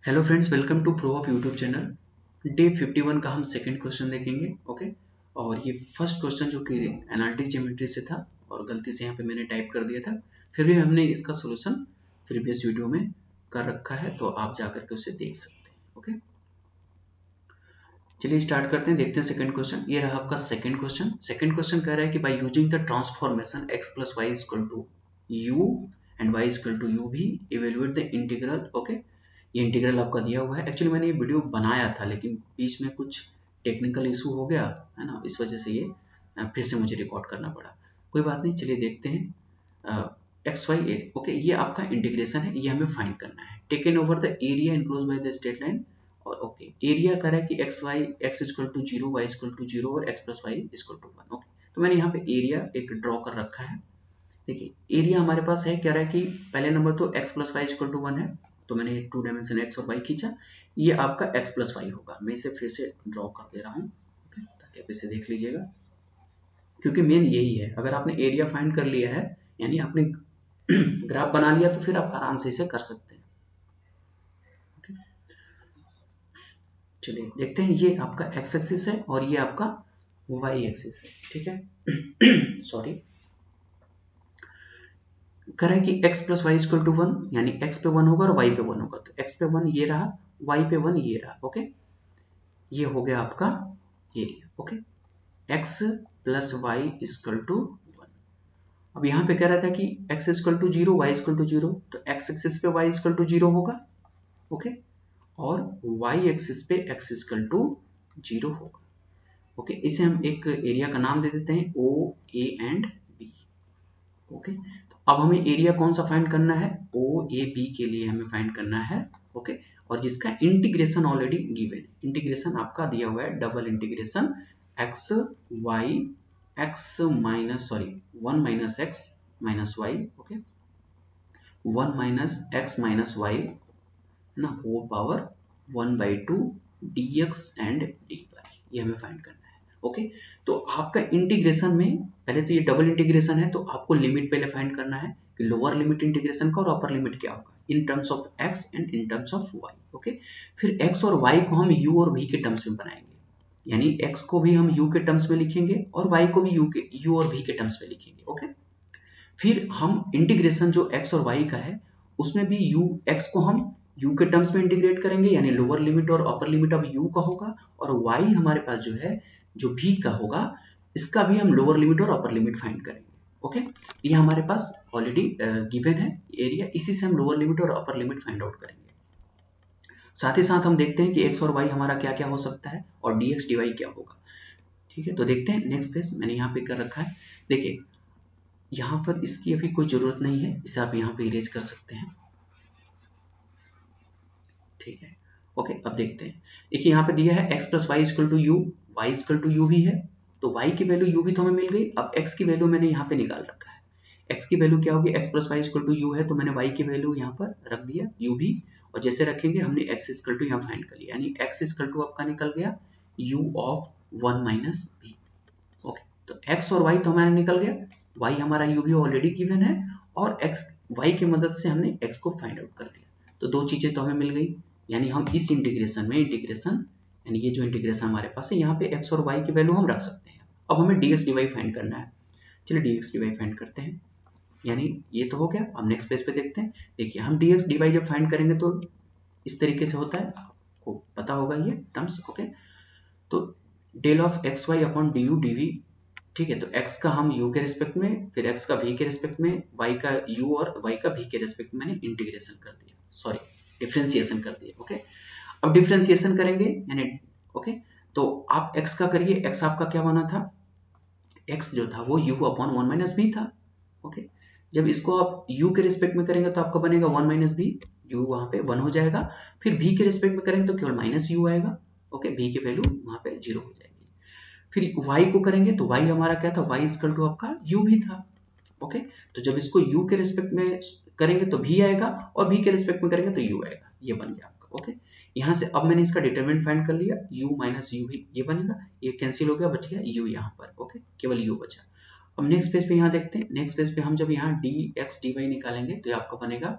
Hello friends, welcome to pro of YouTube channel. Day 51 का हम second question देखेंगे। Okay, और ये फर्स्ट क्वेश्चन जो कि एनालिटिक ज्योमेट्री से था और गलती से यहाँ पे मैंने टाइप कर दिया था, फिर भी हमने इसका सॉल्यूशन प्रीवियस वीडियो में कर रखा है, तो आप जा करके उसे देख सकते हैं। ओके, चलिए स्टार्ट करते हैं, देखते हैं सेकंड क्वेश्चन। ये रहा आपका सेकंड क्वेश्चन। सेकंड क्वेश्चन कह रहा है कि by using the transformation x plus Y equal to U and y equal to U V evaluate the integral. Okay, ये इंटीग्रल आपका दिया हुआ है। एक्चुअली मैंने ये वीडियो बनाया था, लेकिन बीच में कुछ टेक्निकल इशू हो गया है ना, इस वजह से ये फिर से मुझे रिकॉर्ड करना पड़ा। कोई बात नहीं, चलिए देखते हैं। एक्स वाई ए, ओके, ये आपका इंटीग्रेशन है, ये हमें फाइंड करना है। Taken over the area enclose by the straight line. और ओके, एरिया कह रहा है कि X Y, X equal to zero, Y equal to zero और X plus Y equal to one. Okay, तो मैंने यहाँ पे एरिया एक ड्रॉ कर रखा है। देखिए एरिया हमारे पास है, कह रहा है कि पहले नंबर तो x plus Y equal to one है, तो मैंने टू डायमेंशन x और y खींचा। ये आपका x प्लस वाई होगा। मैं इसे फिर से ड्रॉ कर दे रहा हूँ ताकि आप इसे देख लीजिएगा, क्योंकि मेन यही है। अगर आपने एरिया फाइंड कर लिया है, यानी आपने ग्राफ बना लिया, तो फिर आप आराम से इसे कर सकते हैं। चलिए देखते हैं, ये आपका x एक्सिस है और ये आपका y एक्सिस है। ठीक है सॉरी, कह रहा है कि x plus Y equal to one, यानी x पे वन होगा और y पे वन होगा। तो x पे वन ये रहा, y पे वन ये रहा। ओके, ये हो गया आपका area. Okay, x plus Y equal to one. अब यहाँ पे कह रहा था कि x equal to zero, Y equal to zero, तो x एक्सिस पे y इक्वल टू जीरो होगा। ओके, और y एक्सिस पे x इक्वल टू जीरो होगा। ओके, इसे हम एक एरिया का नाम दे देते हैं O A and B. Okay, तो अब हमें एरिया कौन सा फाइंड करना है? ओ ए बी के लिए हमें फाइंड करना है। ओके, और जिसका इंटीग्रेशन ऑलरेडी गिवन है। इंटीग्रेशन आपका दिया हुआ है, double integration X Y, X minus sorry one minus x minus Y. Okay, one minus x minus Y ना, whole power one by two D X and D Y, ये हमें find करना है। ओके, तो आपका इंटीग्रेशन में पहले तो ये डबल इंटीग्रेशन है, तो आपको लिमिट पहले फाइंड करना है कि लोअर लिमिट इंटीग्रेशन का और अपर लिमिट क्या होगा in terms of X and in terms of Y. Okay, फिर एक्स और वाई को हम यू और वी के टर्म्स में बनाएंगे, यानी एक्स को भी हम यू के टर्म्स में लिखेंगे और वाई को भी यू और वी के टर्म्स में लिखेंगे। ओके, फिर हम इंटीग्रेशन जो x और y का है, उसमें भी u, x को हम u के टर्म्स में इंटीग्रेट करेंगे, यानी लोअर लिमिट और अपर लिमिट अब u का होगा, और y हमारे पास जो है जो v का होगा, इसका भी हम लोअर लिमिट और अपर लिमिट फाइंड करेंगे। ओके, ये हमारे पास ऑलरेडी गिवन है एरिया, इसी से हम लोअर लिमिट और अपर लिमिट फाइंड आउट करेंगे। साथ ही साथ हम देखते हैं कि x और y हमारा क्या क्या हो सकता है और dx dy क्या होगा। ठीक है, तो देखते हैं नेक्स्ट पेज मैंने यहाँ पे कर रखा है। देखिए यहाँ पर इसकी अभी कोई जरूरत नहीं है, इसे आप यहाँ पे इरेज कर सकते हैं। ठीक है, ओके, अब देखते हैं। देखिए यहाँ पे दिया है x plus Y equal to U, Y equal to U V है, तो y की वैल्यू u भी तो हमें मिल गई। अब x की वैल्यू मैंने यहाँ पे निकाल रखा है। x की वैल्यू क्या होगी? x plus Y equal to U है, तो मैंने y की वैल्यू यहाँ पर रख दिया u भी, और जैसे रखेंगे हमने x इक्वल टू यहाँ फाइंड कर लिया, यानी x इक्वल टू आपका निकल गया u of one minus B. Okay, तो x और y तो हमारा निकल गया, y हमारा u भी ऑलरेडी गिवन है, और x y की मदद से हमने x को फाइंड आउट कर लिया, तो दो चीजें तो हमें मिल गई। यानी हम इस इंटीग्रेशन में यानी ये जो इंटीग्रेशन हमारे पास है, यहाँ पे x और y की वैल्यू हम रख सकते हैं। अब हमें dx dy फाइंड करना है। चलिए dx dy फाइंड करते हैं, यानी ये तो हो गया। अब नेक्स्ट पेज पे देखते हैं। देखिए हम dx dy जब फाइंड करेंगे तो इस तरीके से होता है, आपको पता होगा ये टर्म्स। ओके, तो del of x Y upon D U D V. ठीक है, तो x का हम u के रिस्पेक्ट में, फिर x का v के रिस्पेक्ट में, y का u और y का v के रिस्पेक्ट में मैंने इंटीग्रेशन कर दिया, सॉरी डिफरेंशिएशन कर दिया। ओके, अब डिफरेंशिएशन करेंगे, यानी ओके, तो आप x का करिए। x आपका क्या बना था? x जो था वो u upon one minus B था। ओके, जब इसको आप u के रिस्पेक्ट में करेंगे तो आपका बनेगा वन माइनस बी, u वहां पे वन हो जाएगा। फिर v के रिस्पेक्ट में करेंगे तो केवल माइनस u आएगा। ओके, v की वैल्यू वहां पे जीरो हो जाएगी। फिर y को करेंगे तो y हमारा क्या था? y इक्वल टू आपका u भी था। ओके, तो जब इसको u के रिस्पेक्ट में करेंगे तो v आएगा, और v के रिस्पेक्ट में करेंगे तो u आएगा। ये बन गया आपका। ओके, यहाँ से अब मैंने इसका डिटरमिनेंट फाइंड कर लिया, u माइनस u भी ये बनेगा, ये कैंसिल हो गया, बच गया u यहाँ पर। ओके, केवल u बचा। अब नेक्स्ट पेज पे यहाँ देखते हैं। नेक्स्ट पेज पे हम जब यहाँ dx dy निकालेंगे तो ये आपका बनेगा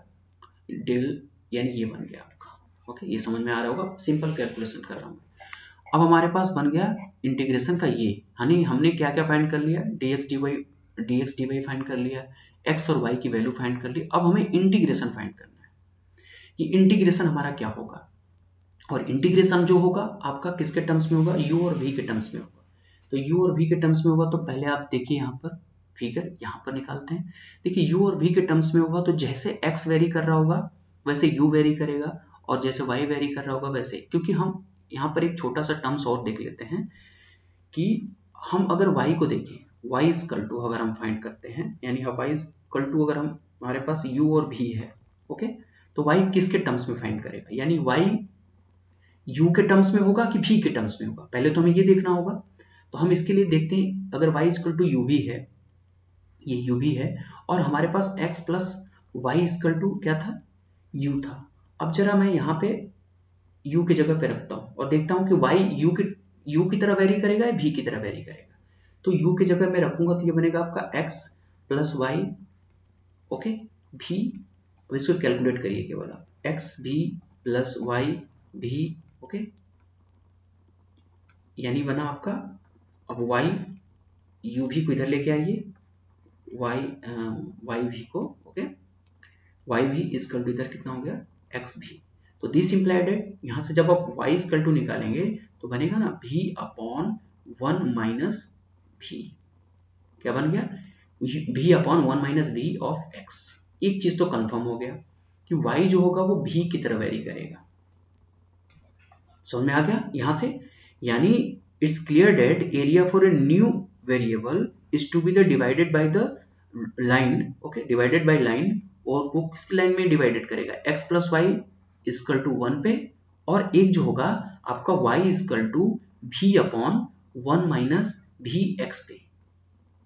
डेल, यानी ये बन गया आपका ओके, ये समझ में आ रहा होगा, सिंपल कैलकुलेशन कर रहा हूँ। अब हमारे पास बन गया इंटीग्रेशन का ये, यानी हमने क्या क्या फाइंड कर लिया, dx dy फाइंड कर लिया, x और y की वैल्यू फाइंड कर ली। अब हमें इंटीग्रेशन फाइंड करना है कि इंटीग्रेशन हमारा क्या होगा, और इंटीग्रेशन जो होगा आपका किसके टर्म्स में होगा, u और v के टर्म्स में होगा। तो u और v के टर्म्स में होगा तो पहले आप देखिए यहाँ पर फिगर यहाँ पर निकालते हैं। देखिए u और v के टर्म्स में होगा तो जैसे x वेरी कर रहा होगा वैसे u वेरी करेगा, और जैसे y वेरी कर रहा होगा वैसे, क्योंकि हम यहाँ पर एक छोटा सा टर्म्स और देख लेते हैं कि हम अगर y को देखें, y इक्वल टू अगर हम फाइंड करते हैं, यानी y इक्वल टू अगर हम हमारे पास u और v है, ओके, तो y किसके टर्म्स में फाइंड करेगा, यानी y u के टर्म्स में होगा कि v के टर्म्स में होगा, पहले तो हमें ये देखना होगा। तो हम इसके लिए देखते हैं, अगर y इक्वल टू u भी है, ये u भी है, और हमारे पास x plus Y equal to क्या था, u था। अब जरा मैं यहाँ पे u की जगह पे रखता हूँ और देखता हूँ कि y u की तरह वेरी करेगा या v की तरह वेरी करेगा। तो u की जगह मैं रखूंगा तो ये बनेगा आपका x plus Y, okay, v, अब इसको कैलकुलेट करिए केवल आप, x v प्लस वाई भी, ओके, यानी बना आपका, अब y u भी को इधर लेके आइए, y भी को, ओके, y भी इक्वल टू इधर कितना हो गया, x भी। तो दिस इंप्लाइड है, यहाँ से जब आप y इक्वल टू निकालेंगे तो बनेगा ना v अपॉन 1 माइनस v, क्या बन गया, v upon 1 minus v of x। एक चीज तो कंफर्म हो गया कि y जो होगा वो v की तरह वेरी करेगा। समझ में आ गया यहाँ से, यानी it's clear that area for a new variable is to be the divided by the line, okay, divided by line, और वो किस लाइन में डिवाइडेड करेगा, x plus Y equal to 1 पे, और एक जो होगा आपका y equal to v upon 1 minus भी एक्स पे।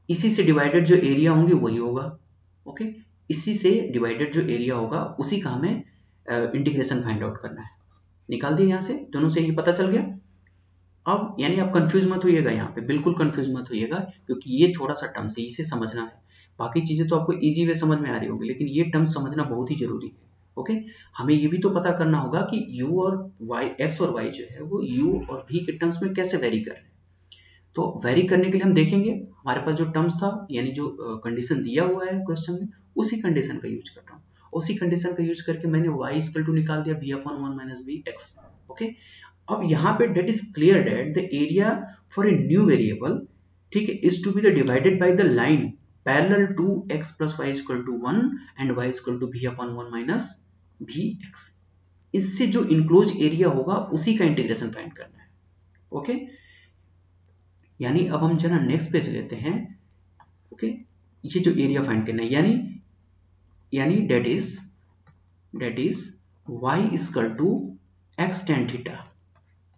इसी से डिवाइडेड जो एरिया होंगे वही होगा, ओके, इसी से डिवाइडेड जो एरिया होगा उसी का हमें इंटीग्रेशन फाइंड आउट करना है। निकाल दिए यहाँ से, दोनों से ये पता चल गया। अब यानी आप कंफ्यूज मत होइएगा, यहाँ पे बिल्कुल कंफ्यूज मत होइएगा, क्योंकि ये थोड़ा सा टर्म से इसे समझना है। बाकी चीजें तो आपको इजी वे समझ में आ रही होगी, लेकिन ये टर्म समझना बहुत ही जरूरी है, ओके। हमें ये भी तो पता करना होगा कि u और y, x और y जो है वो u और v के टर्म्स में कैसे वेरी कर रहे हैं। तो वेरी करने के लिए हम देखेंगे हमारे पास जो टर्म्स था, यानी जो कंडीशन दिया हुआ है क्वेश्चन में, उसी कंडीशन का यूज कर रहा हूँ। उसी कंडीशन का यूज करके मैंने y इक्वल टू निकाल दिया v upon 1 minus B X, okay. अब यहाँ पे that is clear that the area for a new variable, ठीक है, is to be the divided by the line parallel to x plus Y equal to 1 and y equal to v upon 1 minus भी x. इससे जो enclose area होगा उसी का integration find करना है, ओके। यानी अब हम जरा नेक्स्ट पेज लेते हैं, ओके, ये जो एरिया फाइंड करना है, यानी that is y equal to x tan theta,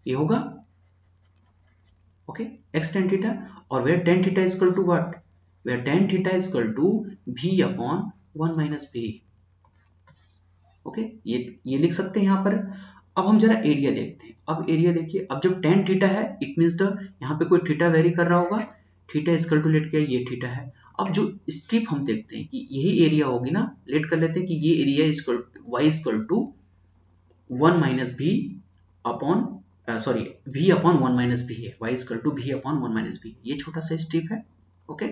ये होगा, ओके, x tan थीटा, और where tan theta equal to what, where tan theta equal to v upon 1 minus v, okay, ये लिख सकते हैं यहाँ पर। अब हम जरा एरिया देखते हैं। अब एरिया देखिए, अब जब tan थीटा है इट मींस द यहाँ पे कोई थीटा वेरी कर रहा होगा, थीटा इक्वल टू लेट किया, ये थीटा है। अब जो स्ट्रिप हम देखते हैं कि यही एरिया होगी ना, लेट कर लेते हैं कि ये area equal y equal to 1 minus भी upon sorry v upon 1 minus भी है, y equal to v upon 1 minus भी, ये छोटा सा स्ट्रिप है, ओके,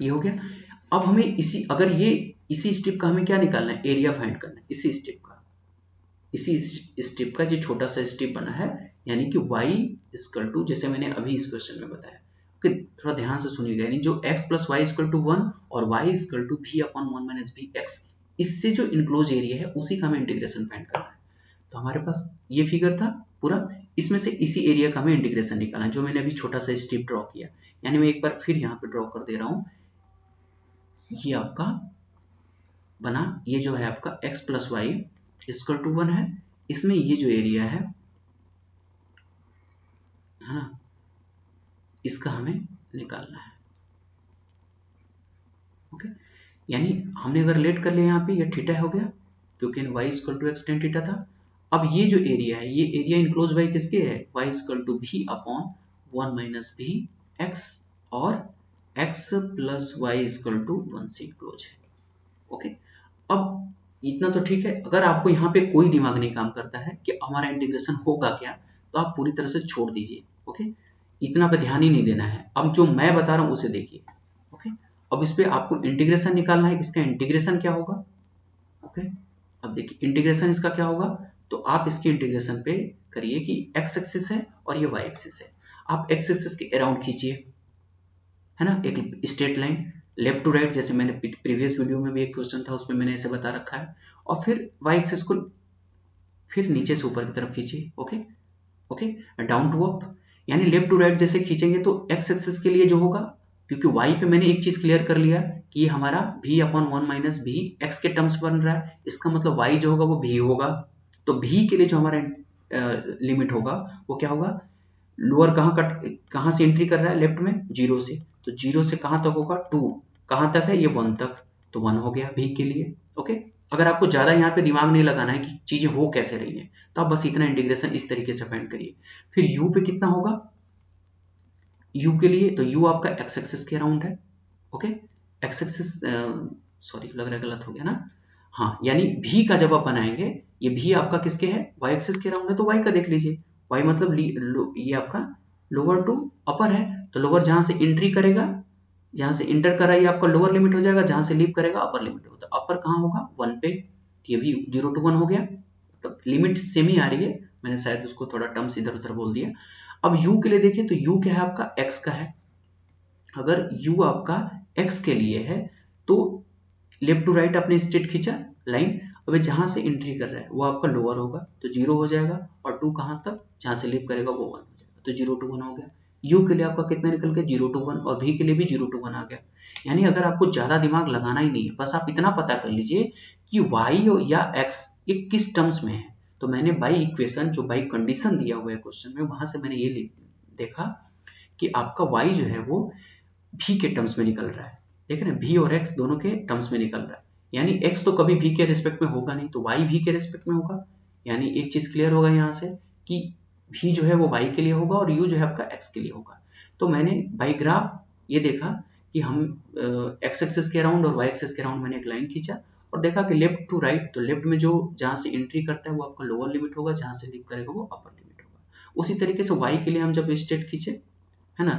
ये हो गया। अब हमें इसी स्ट्रिप का हमें क्या निकालना है, एरिया फाइंड करना है, इसी स्ट्रिप का जो छोटा सा स्ट्रिप बना है, यानी कि y इक्वल टू, जैसे मैंने अभी इस क्वेश्चन में बताया, ओके, थोड़ा ध्यान से सुनिएगा, यानी जो x plus Y equal to 1 और y equal to v upon 1 minus भी एक्स, इससे जो इनक्लोज एरिया है उसी का हमें इंटीग्रेशन फाइंड करना है। तो हमारे पास ये फिगर था पूरा, इसमें से इसी एरिया का हमें इंटीग्रेशन निकालना है, जो मैंने अभी छोटा सा स्ट्रिप ड्रॉ किया, यानी मैं एक बार फिर यहाँ पे ड्रॉ कर दे रहा हूँ। ये आपका बना, ये जो है आपका x plus Y equal to 1 है, इसमें ये जो एरिया है ना, इसका हमें निकालना है, ओके। यानी हमने अगर लेट कर लिया यहाँ पे, ये थीटा हो गया क्योंकि y equal to x tan theta था। अब ये जो एरिया है, ये एरिया इनक्लोज बाय किसके है, y equal to v upon 1 minus भी एक्स, और x plus Y equal to 1 से इनक्लोज है, ओके। अब इतना तो ठीक है। अगर आपको यहाँ पे कोई दिमाग नहीं काम करता है कि हमारा इंटीग्रेशन होगा क्या, तो आप पूरी तरह से छोड़ दीजिए। ओके, इतना पे ध्यान ही नहीं देना है। अब जो मैं बता रहा हूँ उसे देखिए। ओके, अब इस पे आपको इंटीग्रेशन निकालना है। इसका इंटीग्रेशन क्या होगा? ओके, अब देखिए इंटीग्रेशन इसका क्या होगा, तो आप इसके इंटीग्रेशन पे करिए कि एक्स एक्सिस है और ये वाई एक्सिस है। आप एक्स एक्सिस के अराउंड खींचिए, है ना, एक straight line left to right, जैसे मैंने प्रीवियस वीडियो में भी एक क्वेश्चन था उसमें मैंने ऐसे बता रखा है। और फिर वाई एक्सिस को फिर नीचे से ऊपर की तरफ खींचिए। Okay, okay, down to up, यानी लेफ्ट टू राइट जैसे खींचेंगे तो एक्स एक्सिस के लिए जो होगा, क्योंकि वाई पे मैंने एक चीज क्लियर कर लिया कि ये हमारा v अपॉन 1 माइनस भी एक्स के टर्म्स बन रहा है, इसका मतलब y जो होगा वो v होगा। तो v के लिए जो हमारा लिमिट होगा वो क्या होगा, लोअर कहाँ से एंट्री कर रहा है, लेफ्ट में 0 से, तो 0 से कहाँ तक होगा 2, कहाँ तक है ये 1 तक, तो 1 हो गया v के लिए। ओके, अगर आपको ज्यादा यहाँ पे दिमाग नहीं लगाना है कि चीजें हो कैसे रही हैं, तो आप बस इतना इंटीग्रेशन इस तरीके से फाइंड करिए। फिर u पे कितना होगा, u के लिए तो u आपका x एक्सिस के अराउंड है। ओके, x एक्सिस, सॉरी लग रहा है गलत हो गया ना, हाँ, यानी v का जब आप बनाएंगे, ये v आपका किसके है, y एक्सिस के अराउंड है, तो y का देख लीजिए। y मतलब ये आपका लोअर टू अपर है, तो लोअर जहां से एंट्री करेगा, जहां से इंटर कर रहा है ये आपका लोअर लिमिट हो जाएगा, जहां से लीव करेगा अपर लिमिट होगा। तो अपर कहाँ होगा 1 पे, ये भी 0 to 1 हो गया, तो लिमिट सेम ही आ रही है, मैंने शायद उसको थोड़ा टर्म्स इधर उधर बोल दिया। अब u के लिए देखिए, तो u क्या है आपका x का है। अगर u आपका x के लिए है तो लेफ्ट टू राइट आपने स्ट्रेट खींचा लाइन, अब जहां से एंट्री कर रहा है वो आपका लोअर होगा तो 0 हो जाएगा, और 2 कहां तक, जहां से लीव करेगा वो 1 हो जाएगा, तो 0 to 1 हो गया। u के लिए आपका कितना निकल गया 0 to 1, और v के लिए भी 0 to 1 आ गया। यानी अगर आपको ज्यादा दिमाग लगाना ही नहीं है, बस आप इतना पता कर लीजिए कि y या x ये किस टर्म्स में है। तो मैंने बाई इक्वेशन, जो बाई कंडीशन दिया हुआ है क्वेश्चन में, वहां से मैंने ये देखा कि आपका y जो है वो v के टर्म्स में निकल रहा है। देख रहे हैं, v और x दोनों के टर्म्स में निकल रहा है, यानी x तो कभी v के रिस्पेक्ट में होगा नहीं, तो y v के रिस्पेक्ट में होगा। यानी एक चीज क्लियर होगा यहाँ से कि v जो है वो y के लिए होगा और u जो है आपका x के लिए होगा। तो मैंने बाई ग्राफ ये देखा कि हम x एक्सिस के अराउंड और y एक्सिस के अराउंड मैंने एक लाइन खींचा और देखा कि लेफ्ट टू राइट, तो लेफ्ट में जो जहां से एंट्री करता है वो आपका लोअर लिमिट होगा, जहां से लीव करेगा वो अपर लिमिट होगा। उसी तरीके से y के लिए हम जब स्ट्रेट खींचे, है ना,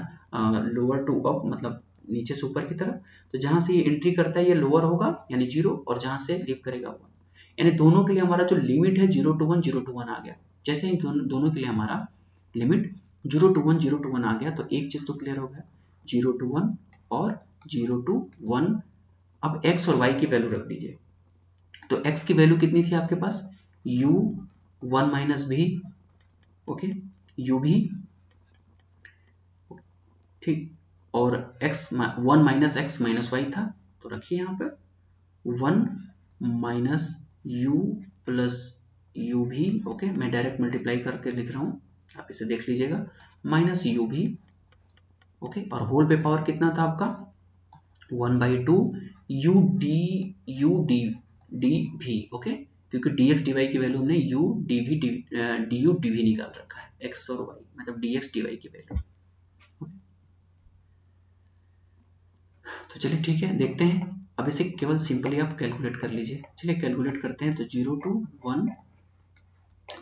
लोअर टू अप मतलब नीचे से ऊपर की तरफ, तो जहां से ये एंट्री करता है ये लोअर होगा यानी 0, और जहां से लीव करेगा 1, यानी दोनों के लिए हमारा जो लिमिट है 0 to 1 0 to 1 आ गया। जैसे ही दोनों के लिए हमारा लिमिट 0 to 1 0 to 1 आ गया, तो एक चीज तो क्लियर हो गया, 0 to 1 और 0 to 1। अब x और y की वैल्यू रख दीजिए, तो x की वैल्यू कितनी थी आपके पास, u 1 minus v, okay, u v, ठीक, और x 1 minus x minus y था, तो रखिए यहाँ पे 1 minus u plus u v, okay, मैं डायरेक्ट मल्टीप्लाई करके लिख रहा हूँ, आप इसे देख लीजिएगा, माइनस यू भी, ओके, और होल पे पावर कितना था आपका 1/2 यू डी भी, ओके, क्योंकि dx dy की वैल्यू हमने u dv du dv निकाल रखा है, x और y मतलब dx dy की वैल्यू। तो चलिए ठीक है, देखते हैं। अब इसे केवल सिंपली आप कैलकुलेट कर लीजिए। चलिए कैलकुलेट करते हैं। तो 0 to 1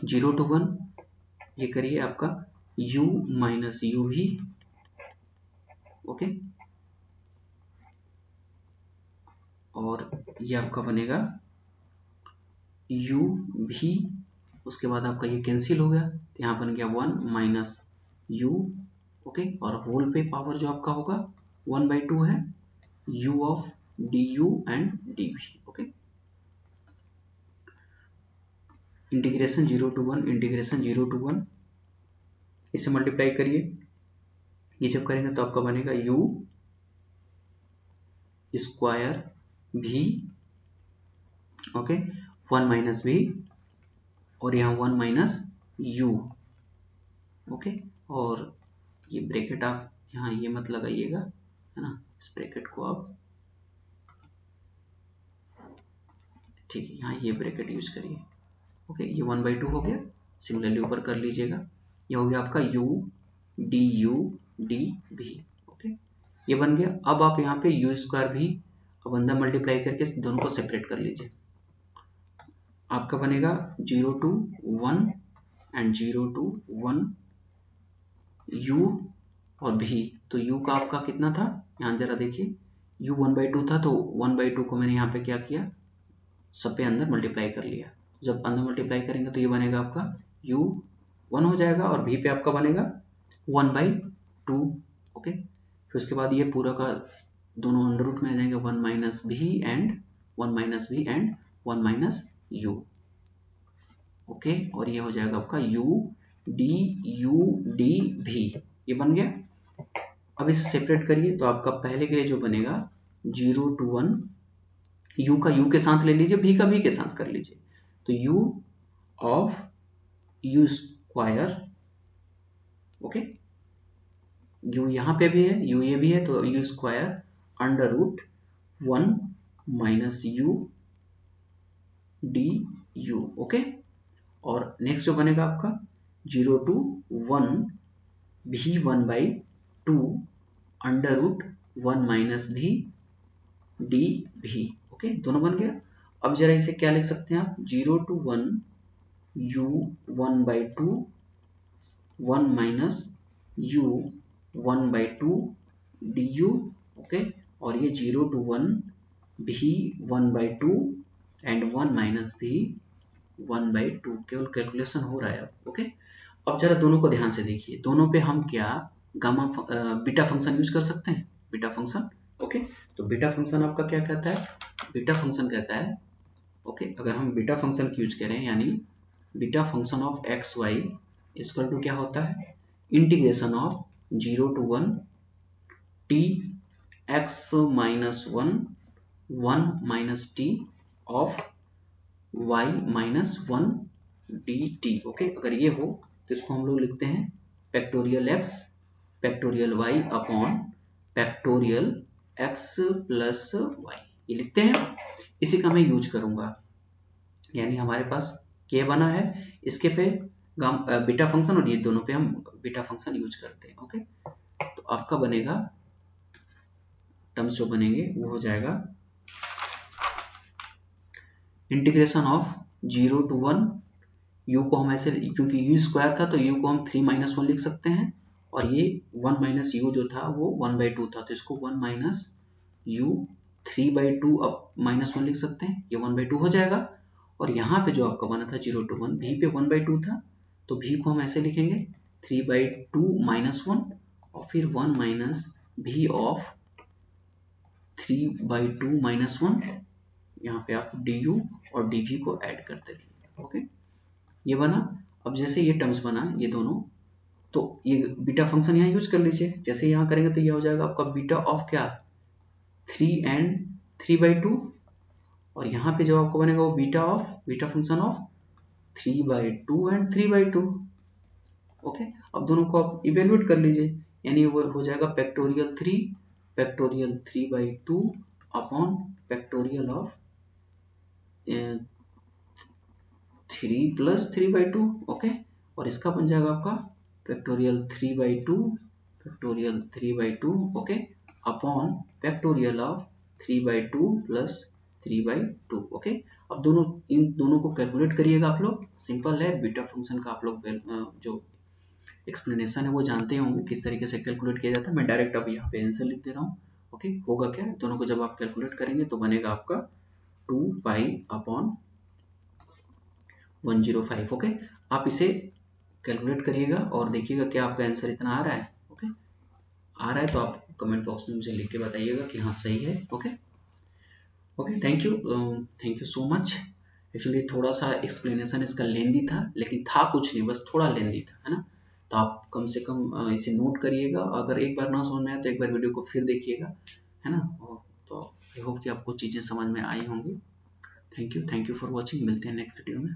0 to 1 ये करिए आपका u minus u v, okay, और ये आपका बनेगा u भी, उसके बाद आपका ये कैंसिल हो गया, तो यहाँ बन गया 1 माइनस यू, ओके, और होल पे पावर जो आपका होगा 1/2 है u of du and dv, okay, integration 0 to 1 integration 0 to 1, इसे मल्टीप्लाई करिए, ये जब करेंगे तो आपका बनेगा u स्क्वायर भी, ओके, 1 माइनस भी, और यहाँ 1 माइनस यू, ओके, और ये ब्रैकेट आप यहाँ ये मत लगाइएगा, है ना, इस ब्रैकेट को आप, ठीक है, यहाँ ये ब्रैकेट यूज करिए, ओके, ये 1/2 हो गया, सिमिलरली ऊपर कर लीजिएगा, ये हो गया आपका u डी भी, ओके, ये बन गया। अब आप यहाँ पे यू स्क्वायर भी अब अंदर मल्टीप्लाई करके दोनों को सेपरेट कर लीजिए, आपका बनेगा 0 to 1 एंड 0 to 1 u और v। तो u का आपका कितना था, यहाँ जरा देखिए, u 1/2 था, तो 1/2 को मैंने यहाँ पे क्या किया, सब पे अंदर मल्टीप्लाई कर लिया। जब अंदर मल्टीप्लाई करेंगे तो ये बनेगा आपका u 1 हो जाएगा और v पे आपका बनेगा 1/2। ओके, फिर उसके बाद ये पूरा का दोनों अंडर रूट में आ जाएंगे, 1 minus v and 1 minus v and 1 minus u। Okay, और ये हो जाएगा आपका u d v, ये बन गया। अब इसे सेपरेट करिए, तो आपका पहले के लिए जो बनेगा 0 to 1, u का u के साथ ले लीजिए, v का v के साथ कर लीजिए, तो u of u square, okay, u यहाँ पे भी है, u ये भी है, तो u square under root 1 minus u d u। Okay, और नेक्स्ट जो बनेगा आपका 0 to 1 v 1/2 under root 1 minus v d v। Okay, दोनों बन गया। अब जरा इसे क्या लिख सकते हैं आप, 0 to 1 u 1/2 1 minus u 1/2 du। Okay, और ये 0 to 1 v 1/2 and 1 minus v 1/2, केवल कैलकुलेशन हो रहा है। ओके, अब जरा दोनों को ध्यान से देखिए, दोनों पे हम क्या बीटा फंक्शन यूज कर सकते हैं, बीटा फंक्शन। ओके, तो बीटा फंक्शन आपका क्या कहता है, बीटा फंक्शन कहता है, ओके, अगर हम बीटा फंक्शन की यूज करें, यानी beta function of x y equal to क्या होता है, integration of 0 to 1 t x minus 1 minus t of y minus 1 dt। Okay, अगर ये हो तो इसको हम लोग लिखते हैं factorial x factorial y upon factorial x plus y, ये लिखते हैं। इसी का मैं यूज करूंगा, यानी हमारे पास k बना है, इसके पे बीटा फंक्शन, और ये दोनों पे हम बीटा फंक्शन यूज करते हैं। ओके, तो आपका बनेगा टर्म्स जो बनेंगे वो हो जाएगा इंटीग्रेशन ऑफ 0 to 1 u को हम ऐसे, क्योंकि u स्क्वायर था तो u को हम 3 माइनस 1 लिख सकते हैं, और ये 1 माइनस u जो था वो 1/2 था, तो इसको 1 माइनस u 3/2 अब माइनस 1 लिख सकते हैं, ये 1/2 हो जाएगा। और यहाँ पे जो आपका बना था 0 to 1 v पे 1/2 था, तो v को हम ऐसे लिखेंगे 3/2 माइनस 1 और फिर 1 माइनस v ऑफ 3/2 माइनस 1, यहाँ पे आप du और dv को ऐड करते रहिए। ओके, ये बना। अब जैसे ये टर्म्स बना ये दोनों, तो ये बीटा फंक्शन यहाँ यूज कर लीजिए, जैसे यहाँ करेंगे तो ये हो जाएगा आपका बीटा ऑफ क्या 3 एंड 3/2, और यहाँ पे जो आपको बनेगा वो beta function of 3/2 and 3/2। Okay, अब दोनों को आप इवेल्युएट कर लीजिए, यानी वो हो जाएगा factorial 3/2 upon factorial of 3 plus 3/2। Okay, और इसका बन जाएगा आपका factorial 3/2 okay upon factorial of 3/2 plus 3/2। Okay, अब इन दोनों को कैलकुलेट करिएगा आप लोग, सिंपल है। बीटा फंक्शन का आप लोग जो एक्सप्लेनेशन है वो जानते होंगे किस तरीके से कैलकुलेट किया जाता है। मैं डायरेक्ट अब यहाँ पे आंसर लिख दे रहा हूँ। ओके, होगा क्या, दोनों को जब आप कैलकुलेट करेंगे तो बनेगा आपका 2 पाई अपॉन 105। ओके, आप इसे कैलकुलेट करिएगा और देखिएगा क्या आपका आंसर इतना आ रहा है। ओके, आ रहा है तो आप कमेंट बॉक्स में मुझे लिख के बताइएगा कि हाँ सही है। Okay okay, thank you so much. Actually थोड़ा सा एक्सप्लेनेशन इसका लेंदी था, लेकिन था कुछ नहीं, बस थोड़ा लेंदी था, है ना। तो आप कम से कम इसे नोट करिएगा, अगर एक बार ना समझ में आए तो एक बार वीडियो को फिर देखिएगा, है ना। तो आई होप कि आपको चीज़ें समझ में आई होंगी। थैंक यू फॉर वॉचिंग, मिलते हैं नेक्स्ट वीडियो में।